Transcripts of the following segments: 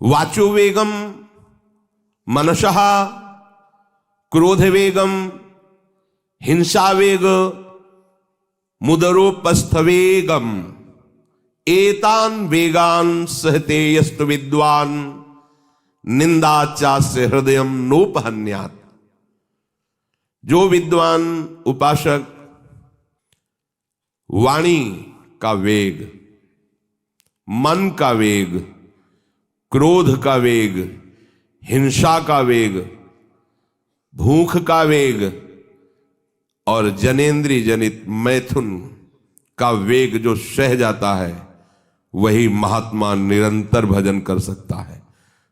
वाचो वेगम मनसः क्रोध वेगम हिंसा वेग मुदरोपस्थ वेगम एतान वेगान सहते यस्तु विद्वान निंदाचास्य हृदयम नोपहन्यात्। जो विद्वान उपासक वाणी का वेग, मन का वेग, क्रोध का वेग, हिंसा का वेग, भूख का वेग और जनेन्द्रिय जनित मैथुन का वेग जो सह जाता है, वही महात्मा निरंतर भजन कर सकता है,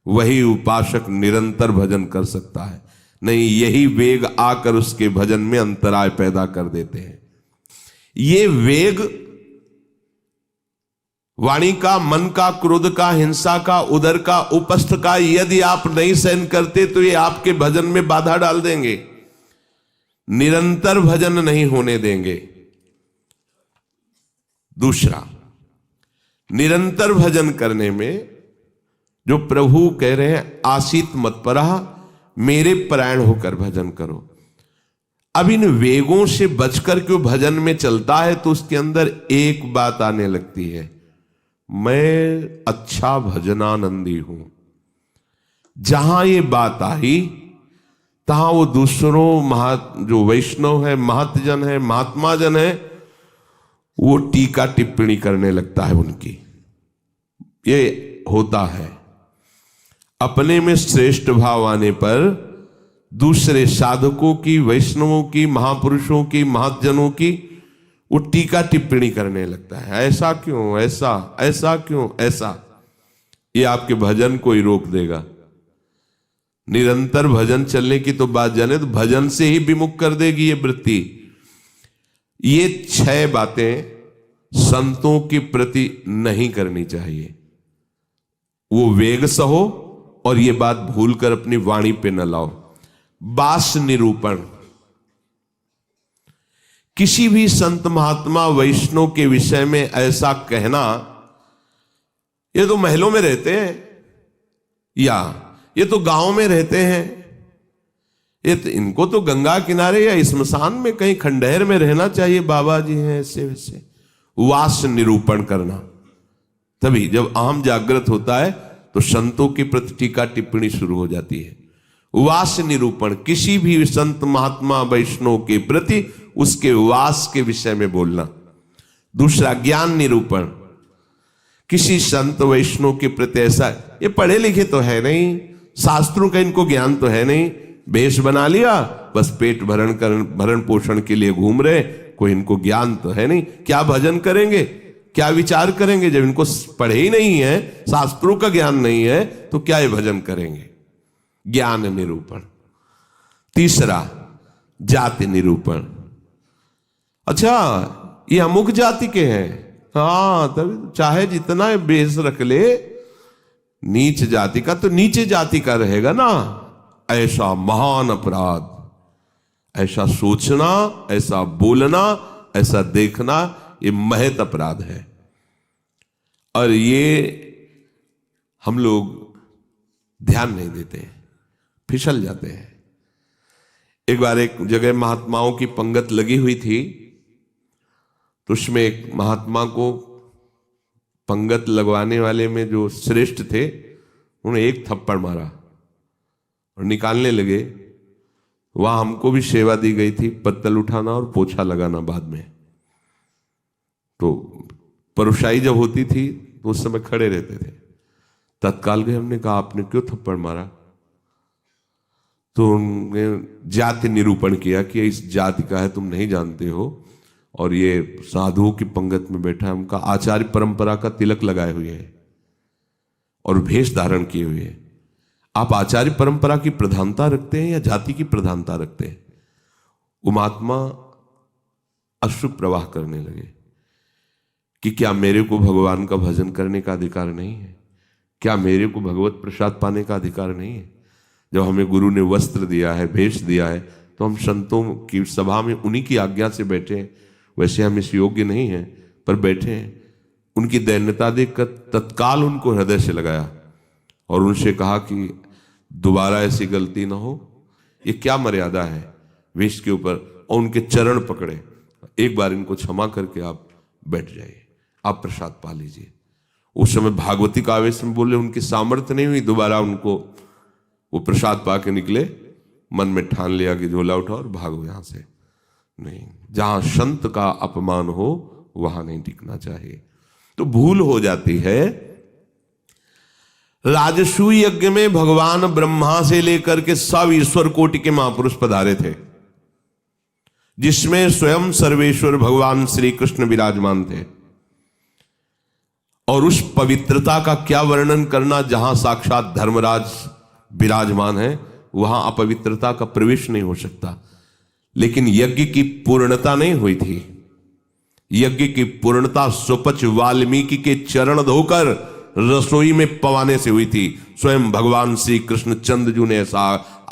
वही उपासक निरंतर भजन कर सकता है। नहीं, यही वेग आकर उसके भजन में अंतराय पैदा कर देते हैं। ये वेग वाणी का, मन का, क्रोध का, हिंसा का, उदर का, उपस्थ का यदि आप नहीं सहन करते तो ये आपके भजन में बाधा डाल देंगे, निरंतर भजन नहीं होने देंगे। दूसरा, निरंतर भजन करने में जो प्रभु कह रहे हैं आसीत मत्परा, मेरे परायण होकर भजन करो। अब इन वेगों से बचकर क्यों भजन में चलता है तो उसके अंदर एक बात आने लगती है, मैं अच्छा भजनानंदी हूं। जहां ये बात आई तहां वो दूसरों जो वैष्णव है, महतजन है, महात्मा जन है, वो टीका टिप्पणी करने लगता है उनकी। ये होता है, अपने में श्रेष्ठ भाव आने पर दूसरे साधकों की, वैष्णवों की, महापुरुषों की, महतजनों की वो टीका टिप्पणी करने लगता है। ऐसा क्यों, ऐसा, ऐसा क्यों, ऐसा। ये आपके भजन को ही रोक देगा। निरंतर भजन चलने की तो बात जाने तो भजन से ही विमुख कर देगी ये वृत्ति। ये 6 बातें संतों के प्रति नहीं करनी चाहिए। वो वेग सहो और ये बात भूलकर अपनी वाणी पे न लाओ। बास निरूपण, किसी भी संत महात्मा वैष्णव के विषय में ऐसा कहना, ये तो महलों में रहते हैं या ये तो गांव में रहते हैं, ये तो इनको तो गंगा किनारे या स्मशान में कहीं खंडहर में रहना चाहिए, बाबा जी हैं ऐसे वैसे। वास निरूपण करना, तभी जब अहम जागृत होता है तो संतों की प्रति टीका टिप्पणी शुरू हो जाती है। वास निरूपण, किसी भी संत महात्मा वैष्णव के प्रति उसके वास के विषय में बोलना। दूसरा, ज्ञान निरूपण, किसी संत वैष्णव के प्रति ऐसा, ये पढ़े लिखे तो है नहीं, शास्त्रों का इनको ज्ञान तो है नहीं, भेष बना लिया, बस पेट भरण पोषण के लिए घूम रहे, कोई इनको ज्ञान तो है नहीं। क्या भजन करेंगे, क्या विचार करेंगे जब इनको पढ़े ही नहीं है, शास्त्रों का ज्ञान नहीं है, तो क्या ये भजन करेंगे। ज्ञान निरूपण। तीसरा, जाति निरूपण, अच्छा ये अमुक जाति के हैं, हाँ तभी चाहे जितना बेस रख ले, नीच जाति का तो नीचे जाति का रहेगा ना। ऐसा महान अपराध, ऐसा सोचना, ऐसा बोलना, ऐसा देखना, ये महत अपराध है। और ये हम लोग ध्यान नहीं देते, फिसल जाते हैं। एक बार एक जगह महात्माओं की पंगत लगी हुई थी, तो उसमें एक महात्मा को पंगत लगवाने वाले में जो श्रेष्ठ थे, उन्होंने एक थप्पड़ मारा और निकालने लगे। वहां हमको भी सेवा दी गई थी, पत्तल उठाना और पोछा लगाना बाद में। तो परोसाई जब होती थी तो उस समय खड़े रहते थे। तत्काल गए, हमने कहा आपने क्यों थप्पड़ मारा? तो उन्होंने जाति निरूपण किया कि इस जाति का है, तुम नहीं जानते हो, और ये साधुओं की पंगत में बैठा है, उनका आचार्य परंपरा का तिलक लगाए हुए है और भेष धारण किए हुए है। आप आचार्य परंपरा की प्रधानता रखते हैं या जाति की प्रधानता रखते हैं? वो महात्मा अश्रु प्रवाह करने लगे कि क्या मेरे को भगवान का भजन करने का अधिकार नहीं है? क्या मेरे को भगवत प्रसाद पाने का अधिकार नहीं है? जब हमें गुरु ने वस्त्र दिया है, भेष दिया है, तो हम संतों की सभा में उन्हीं की आज्ञा से बैठे हैं। वैसे हम इस योग्य नहीं हैं, पर बैठे हैं। उनकी दैन्यता देखकर तत्काल उनको हृदय से लगाया और उनसे कहा कि दोबारा ऐसी गलती ना हो, ये क्या मर्यादा है वेश के ऊपर, और उनके चरण पकड़े, एक बार इनको क्षमा करके आप बैठ जाइए, आप प्रसाद पा लीजिए। उस समय भागवती का आवेश में बोले, उनकी सामर्थ्य नहीं हुई दोबारा उनको, वो प्रसाद पा के निकले, मन में ठान लिया कि झोला उठाओ और भागो यहां से। नहीं, जहां संत का अपमान हो वहां नहीं टिकना चाहिए। तो भूल हो जाती है। राजसूय यज्ञ में भगवान ब्रह्मा से लेकर के सब ईश्वर कोटि के महापुरुष पधारे थे, जिसमें स्वयं सर्वेश्वर भगवान श्री कृष्ण विराजमान थे। और उस पवित्रता का क्या वर्णन करना, जहां साक्षात धर्मराज विराजमान है वहां अपवित्रता का प्रवेश नहीं हो सकता। लेकिन यज्ञ की पूर्णता नहीं हुई थी। यज्ञ की पूर्णता सुपच वाल्मीकि के चरण धोकर रसोई में पवाने से हुई थी। स्वयं भगवान श्री कृष्ण चंद्रजू ने ऐसा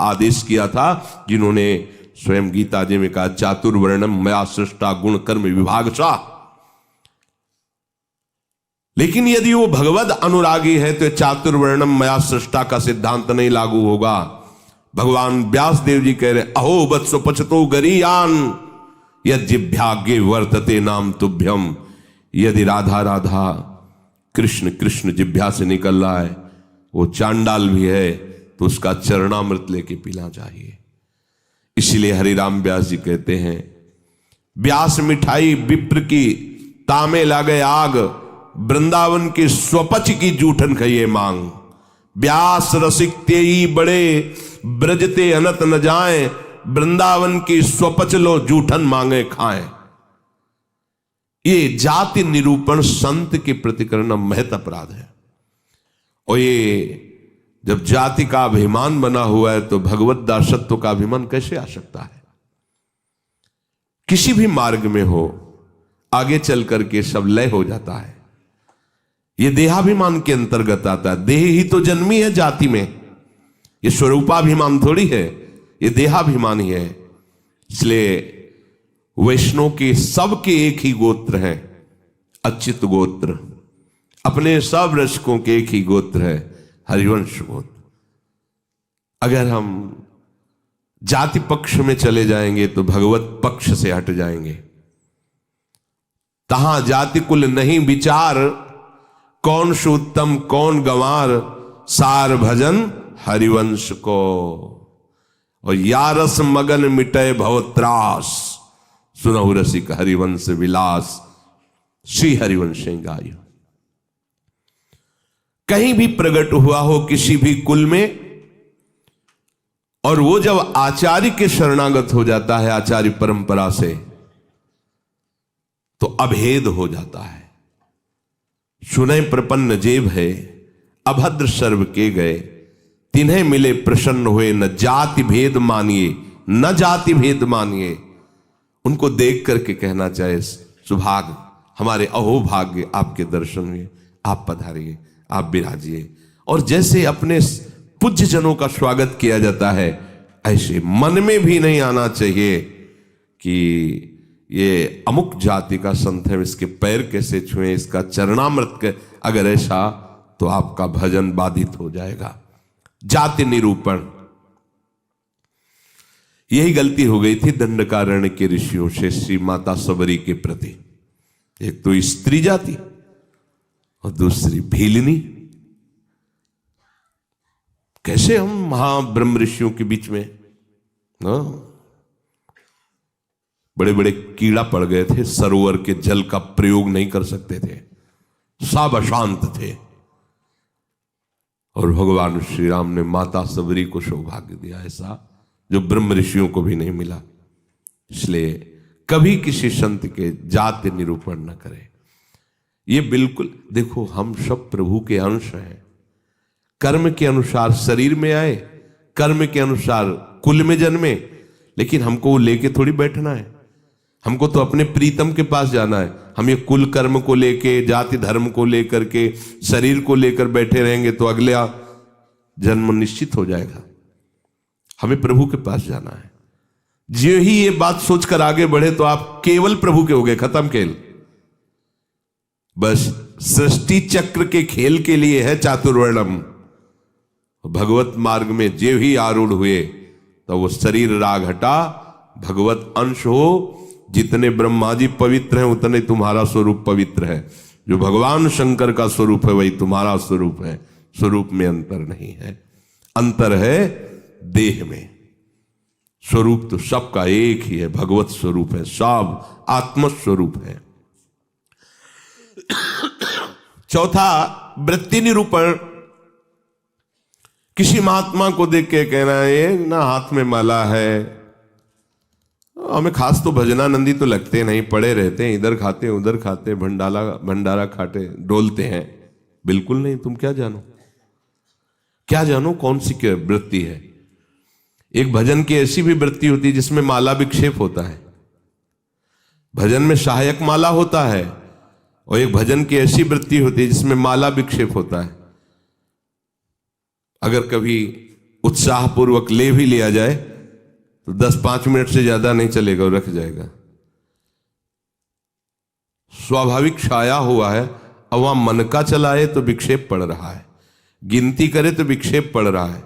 आदेश किया था, जिन्होंने स्वयं गीता जी में कहा, चातुर्वर्णम मया सृष्टा गुण कर्म विभागशा। लेकिन यदि वो भगवद अनुरागी है तो चातुर्वर्णम मया सृष्टा का सिद्धांत नहीं लागू होगा। भगवान व्यास देव जी कह रहे, अहो वत्सो पचतो गरीयान यज्जिभ्यागे वर्तते नाम तुभ्यम। यदि राधा राधा कृष्ण कृष्ण जिभ्या से निकल रहा है, वो चांडाल भी है तो उसका चरणामृत लेके पीना चाहिए। इसीलिए हरिराम व्यास जी कहते हैं, व्यास मिठाई विप्र की तामे लागे आग, वृंदावन के स्वपच की जूठन खइए मांग। व्यास रसिक तेई बड़े ब्रजते अनत न जाए, वृंदावन की स्वपच लो जूठन मांगे खाएं। ये जाति निरूपण संत के प्रति करना महत अपराध है। और ये जब जाति का अभिमान बना हुआ है तो भगवत दासत्व का अभिमान कैसे आ सकता है? किसी भी मार्ग में हो, आगे चल करके सब लय हो जाता है। ये देहाभिमान के अंतर्गत आता है। देह ही तो जन्मी है जाति में, ये स्वरूपाभिमान थोड़ी है, ये देहाभिमान ही है। इसलिए वैष्णव के सबके एक ही गोत्र है, अच्युत गोत्र। अपने सब रसिकों के एक ही गोत्र है, हरिवंश गोत्र। अगर हम जाति पक्ष में चले जाएंगे तो भगवत पक्ष से हट जाएंगे। तहां जाति कुल नहीं विचार, कौन सुत्तम कौन गंवार, सार भजन हरिवंश को। और यारस मगन मिटे भवत्रास, सुनहु रसिक हरिवंश विलास, श्री हरिवंश गाय। कहीं भी प्रकट हुआ हो किसी भी कुल में, और वो जब आचार्य के शरणागत हो जाता है, आचार्य परंपरा से, तो अभेद हो जाता है। सुने प्रपन्न जेब है, अभद्र सर्व के गए, तिन्हें मिले प्रसन्न हुए, न जाति भेद मानिए न जाति भेद मानिए। उनको देख करके कहना चाहे, सुभाग हमारे अहोभाग्य आपके दर्शन हुए, आप पधारिए, आप विराजिए। और जैसे अपने पूज्य जनों का स्वागत किया जाता है, ऐसे मन में भी नहीं आना चाहिए कि ये अमुक जाति का संत है, इसके पैर कैसे छुएं, इसका चरणामृत के। अगर ऐसा तो आपका भजन बाधित हो जाएगा। जाति निरूपण, यही गलती हो गई थी दंडकारण्य के ऋषियों से श्री माता सबरी के प्रति। एक तो स्त्री जाति और दूसरी भीलनी। कैसे हम महाब्रह्म ऋषियों के बीच में बड़े बड़े कीड़ा पड़ गए थे, सरोवर के जल का प्रयोग नहीं कर सकते थे, सब अशांत थे। और भगवान श्री राम ने माता सबरी को सौभाग्य दिया ऐसा जो ब्रह्म ऋषियों को भी नहीं मिला। इसलिए कभी किसी संत के जाति निरूपण न करें। ये बिल्कुल देखो, हम सब प्रभु के अंश हैं। कर्म के अनुसार शरीर में आए, कर्म के अनुसार कुल में जन्मे, लेकिन हमको वो लेके थोड़ी बैठना है। हमको तो अपने प्रीतम के पास जाना है। हम ये कुल कर्म को लेके, जाति धर्म को लेकर के, शरीर को लेकर बैठे रहेंगे तो अगला जन्म निश्चित हो जाएगा। हमें प्रभु के पास जाना है। जो ही ये बात सोचकर आगे बढ़े तो आप केवल प्रभु के हो गए, खत्म खेल। बस सृष्टि चक्र के खेल के लिए है चातुर्वर्णम। भगवत मार्ग में जे ही आरूढ़ हुए तो वो शरीर राग हटा, भगवत अंश हो। जितने ब्रह्मा जी पवित्र हैं उतने तुम्हारा स्वरूप पवित्र है। जो भगवान शंकर का स्वरूप है वही तुम्हारा स्वरूप है। स्वरूप में अंतर नहीं है, अंतर है देह में। स्वरूप तो सबका एक ही है, भगवत स्वरूप है, सब आत्म स्वरूप है। चौथा, वृत्ति निरूपण। किसी महात्मा को देख के कहना है ना हाथ में माला है, हमें खास तो भजनानंदी तो लगते नहीं, पड़े रहते हैं, इधर खाते उधर खाते, भंडारा खाते डोलते हैं। बिल्कुल नहीं। तुम क्या जानो, क्या जानो कौन सी क्या वृत्ति है। एक भजन की ऐसी भी वृत्ति होती है जिसमें माला विक्षेप होता है, भजन में सहायक माला होता है। और एक भजन की ऐसी वृत्ति होती है जिसमें माला विक्षेप होता है। अगर कभी उत्साहपूर्वक ले भी लिया जाए तो 10-5 मिनट से ज्यादा नहीं चलेगा और रख जाएगा। स्वाभाविक छाया हुआ है। अब वहां मन का चलाए तो विक्षेप पड़ रहा है, गिनती करे तो विक्षेप पड़ रहा है,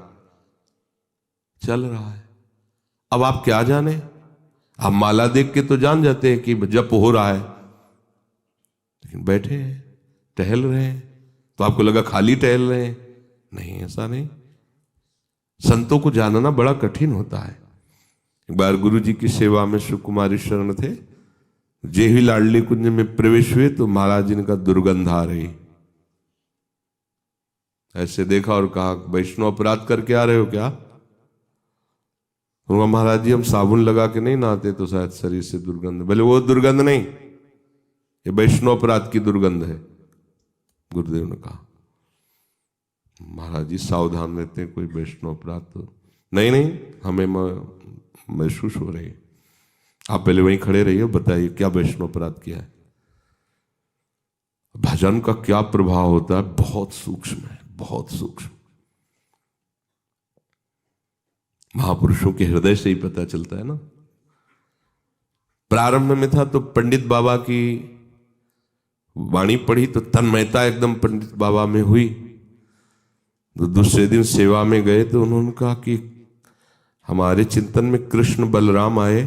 चल रहा है। अब आप क्या जाने, आप माला देख के तो जान जाते हैं कि जप हो रहा है, लेकिन बैठे हैं, टहल रहे हैं, तो आपको लगा खाली टहल रहे हैं। नहीं, ऐसा नहीं। संतों को जानना बड़ा कठिन होता है। एक बार गुरु जी की सेवा में सुकुमारी शरण थे, जे ही लाडली कुंज में प्रवेश हुए तो महाराज जी का दुर्गंध आ रही। ऐसे देखा और कहा, वैष्णव अपराध करके आ रहे हो क्या? तो महाराज जी हम साबुन लगा के नहीं नहाते तो शायद शरीर से दुर्गंध। बोले वो दुर्गंध नहीं, ये वैष्णव अपराध की दुर्गंध है। गुरुदेव ने कहा, महाराज जी सावधान रहते हैं, कोई वैष्णव अपराध तो नहीं। नहीं, हमें महसूस हो रही है। आप पहले वहीं खड़े रहिए, बताइए क्या वैष्णव अपराध किया है। भजन का क्या प्रभाव होता है, बहुत सूक्ष्म है, बहुत सूक्ष्म। महापुरुषों के हृदय से ही पता चलता है ना। प्रारंभ में था तो पंडित बाबा की वाणी पढ़ी तो तन्मयता एकदम पंडित बाबा में हुई। तो दूसरे दिन सेवा में गए तो उन्होंने कहा कि हमारे चिंतन में कृष्ण बलराम आए,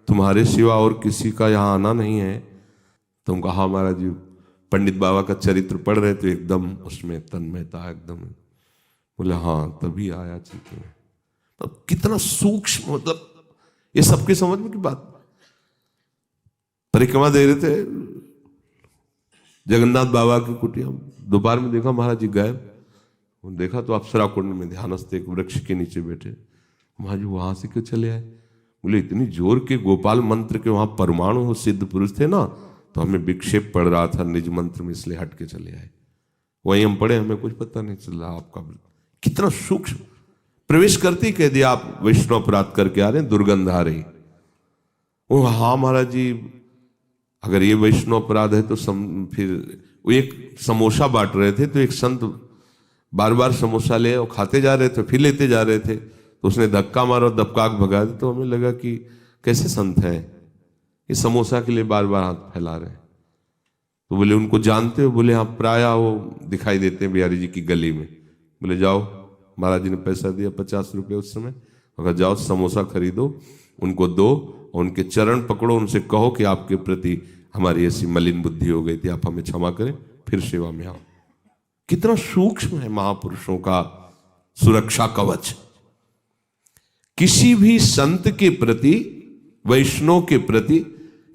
तुम्हारे सिवा और किसी का यहाँ आना नहीं है। तुम कहा महाराज जी पंडित बाबा का चरित्र पढ़ रहे तो एकदम उसमें तन्मयता एकदम। बोले हाँ तभी आया चिंतन में। तो कितना सूक्ष्म, मतलब ये सबके समझ में की बात। परिक्रमा दे रहे थे जगन्नाथ बाबा की कुटिया, दोपहर में देखा महाराज जी गायब। देखा तो अप्सरा कुंड में ध्यानस्थ एक वृक्ष के नीचे बैठे। महाराज जी वहां से क्यों चले आए? बोले इतनी जोर के गोपाल मंत्र के वहां परमाणु सिद्ध पुरुष थे ना, तो हमें विक्षेप पड़ रहा था निज मंत्र में, इसलिए हट के चले आए। वहीं हम पढ़े, हमें कुछ पता नहीं चला। आपका कितना सूक्ष्म, प्रवेश करते ही कह दिया आप वैष्णव अपराध करके आ रहे हैं, दुर्गंध आ रही। वो हाँ महाराज जी अगर ये वैष्णव अपराध है तो फिर वो एक समोसा बांट रहे थे तो एक संत बार बार समोसा ले और खाते जा रहे थे, फिर लेते जा रहे थे, तो उसने धक्का मारा और दबकाक भगा दिया। तो हमें लगा कि कैसे संत है, ये समोसा के लिए बार बार हाथ फैला रहे हैं। तो बोले उनको जानते हो? बोले हाँ प्राय वो दिखाई देते हैं बिहारी जी की गली में। बोले जाओ, महाराज जी ने पैसा दिया 50 रुपये उस समय, अगर जाओ समोसा खरीदो, उनको दो और उनके चरण पकड़ो, उनसे कहो कि आपके प्रति हमारी ऐसी मलिन बुद्धि हो गई थी, आप हमें क्षमा करें, फिर सेवा में आओ। कितना सूक्ष्म है महापुरुषों का सुरक्षा कवच। किसी भी संत के प्रति, वैष्णव के प्रति,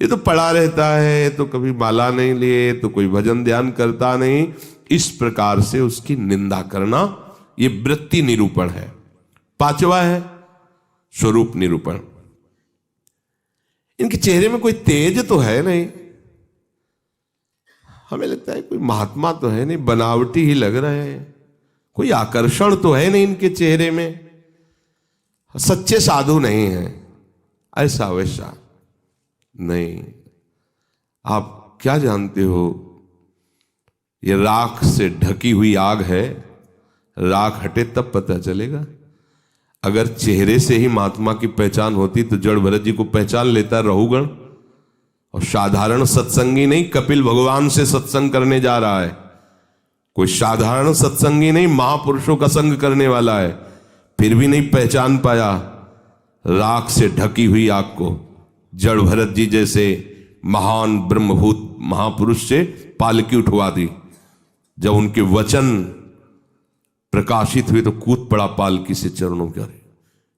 ये तो पड़ा रहता है, तो कभी माला नहीं लिए, तो कोई भजन ध्यान करता नहीं, इस प्रकार से उसकी निंदा करना, ये वृत्ति निरूपण है। पांचवा है स्वरूप निरूपण। इनके चेहरे में कोई तेज तो है नहीं, हमें लगता है कोई महात्मा तो है नहीं, बनावटी ही लग रहे हैं, कोई आकर्षण तो है नहीं इनके चेहरे में, सच्चे साधु नहीं है, ऐसा वैसा नहीं। आप क्या जानते हो, ये राख से ढकी हुई आग है, राख हटे तब पता चलेगा। अगर चेहरे से ही महात्मा की पहचान होती तो जड़ भरत जी को पहचान लेता रहुगण। और साधारण सत्संगी नहीं, कपिल भगवान से सत्संग करने जा रहा है, कोई साधारण सत्संगी नहीं, महापुरुषों का संग करने वाला है, फिर भी नहीं पहचान पाया। राख से ढकी हुई आग को जड़ भरत जी जैसे महान ब्रह्मभूत महापुरुष से पालकी उठवा दी। जब उनके वचन प्रकाशित हुए तो कूद पड़ा पालकी से चरणों के। अरे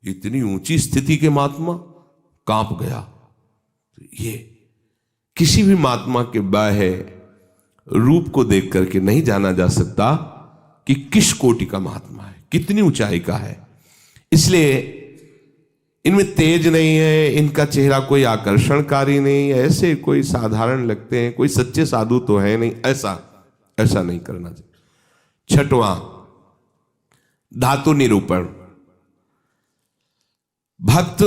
इतनी ऊंची स्थिति के महात्मा, कांप गया। ये किसी भी महात्मा के बाह्य रूप को देख करके नहीं जाना जा सकता कि किस कोटि का महात्मा है, कितनी ऊंचाई का है। इसलिए इनमें तेज नहीं है, इनका चेहरा कोई आकर्षणकारी नहीं, ऐसे कोई साधारण लगते हैं, कोई सच्चे साधु तो है नहीं, ऐसा नहीं करना चाहिए। छठवां, धातु निरूपण। भक्त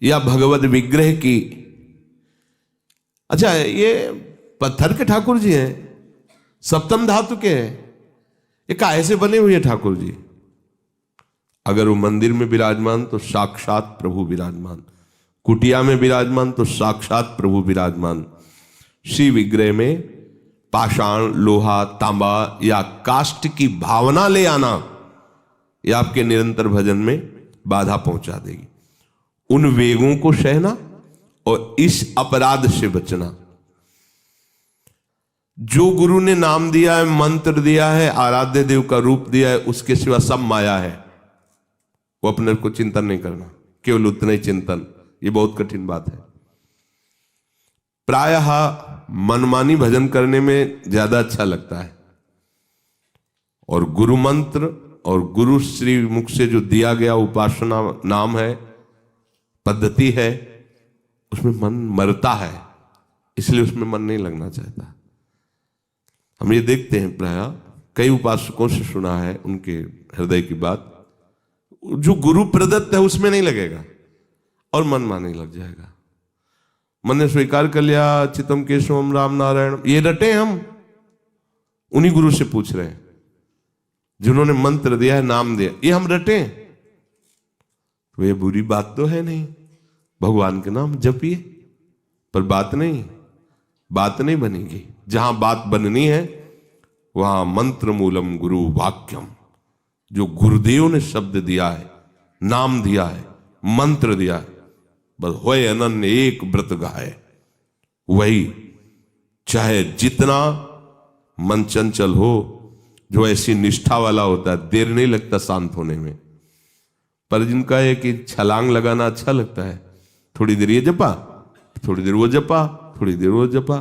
या भगवत विग्रह की, अच्छा ये पत्थर के ठाकुर जी हैं, सप्तम धातु के हैं, ये काहे से बने हुए ठाकुर जी? अगर वो मंदिर में विराजमान तो साक्षात प्रभु विराजमान, कुटिया में विराजमान तो साक्षात प्रभु विराजमान। श्री विग्रह में पाषाण, लोहा, तांबा या काष्ठ की भावना ले आना यह आपके निरंतर भजन में बाधा पहुंचा देगी। उन वेगों को सहना और इस अपराध से बचना। जो गुरु ने नाम दिया है, मंत्र दिया है, आराध्य देव का रूप दिया है, उसके सिवा सब माया है, वो अपने को चिंतन नहीं करना, केवल उतना ही चिंतन। ये बहुत कठिन बात है। प्रायः मनमानी भजन करने में ज्यादा अच्छा लगता है, और गुरु मंत्र और गुरु श्री मुख से जो दिया गया उपासना नाम है, पद्धति है, उसमें मन मरता है, इसलिए उसमें मन नहीं लगना चाहता। हम ये देखते हैं, प्रायः कई उपासकों से सुना है उनके हृदय की बात, जो गुरु प्रदत्त है उसमें नहीं लगेगा और मन माने लग जाएगा। मन ने स्वीकार कर लिया चितम केशवम राम नारायण, ये रटे हम उन्हीं गुरु से पूछ रहे हैं जिन्होंने मंत्र दिया है, नाम दिया, ये हम रटे, तो ये बुरी बात तो है नहीं। भगवान के नाम जपिए, पर बात नहीं बनेगी। जहां बात बननी है वहां मंत्र मूलम गुरु वाक्यम, जो गुरुदेव ने शब्द दिया है, नाम दिया है, मंत्र दिया है, बस होए अनन्य एक व्रत गाए, वही। चाहे जितना मन चंचल हो, जो ऐसी निष्ठा वाला होता है, देर नहीं लगता शांत होने में। पर जिनका है कि छलांग लगाना अच्छा लगता है, थोड़ी देर ये जपा, थोड़ी देर वो जपा, थोड़ी देर वो जपा,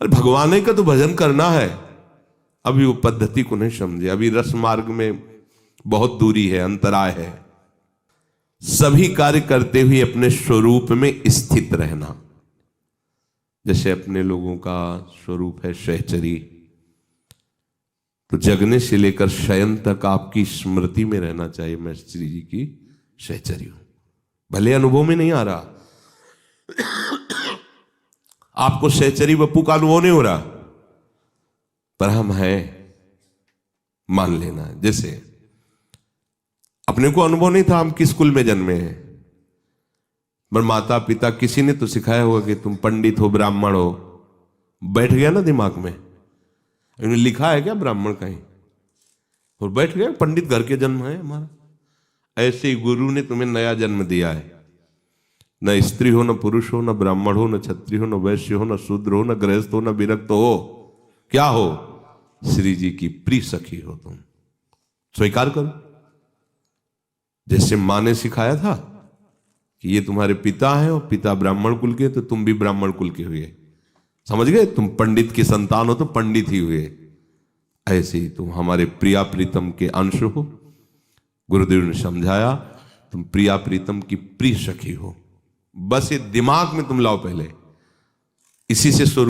अरे भगवान का तो भजन करना है। अभी वो पद्धति को नहीं समझे, अभी रस मार्ग में बहुत दूरी है, अंतराय है। सभी कार्य करते हुए अपने स्वरूप में स्थित रहना। जैसे अपने लोगों का स्वरूप है सहचरी, तो जगने से लेकर शयन तक आपकी स्मृति में रहना चाहिए, मैं श्री जी की सहचरी हूं। भले अनुभव में नहीं आ रहा, आपको सहचरी बप्पू का अनुभव नहीं हो रहा, पर हम हैं, मान लेना है। जैसे अपने को अनुभव नहीं था हम किस कुल में जन्मे हैं, पर माता पिता किसी ने तो सिखाया होगा कि तुम पंडित हो, ब्राह्मण हो, बैठ गया ना दिमाग में। लिखा है क्या ब्राह्मण कहीं, और बैठ गया पंडित घर के जन्म है हमारा। ऐसे ही गुरु ने तुम्हें नया जन्म दिया है। न स्त्री हो, न पुरुष हो, न ब्राह्मण हो, न क्षत्रिय हो, न वैश्य हो, न शूद्र हो, न गृहस्थ हो, न विरक्त हो, क्या हो? श्री जी की प्रिय सखी हो तुम। स्वीकार करो। जैसे माँ ने सिखाया था कि ये तुम्हारे पिता हैं और पिता ब्राह्मण कुल के, तो तुम भी ब्राह्मण कुल के हुए। समझ गए? तुम पंडित की संतान हो तो पंडित ही हुए। ऐसे ही तुम हमारे प्रिया प्रीतम के अंश हो। गुरुदेव ने समझाया तुम प्रिया प्रीतम की प्रिय सखी हो। बस ये दिमाग में तुम लाओ पहले, इसी से शुरू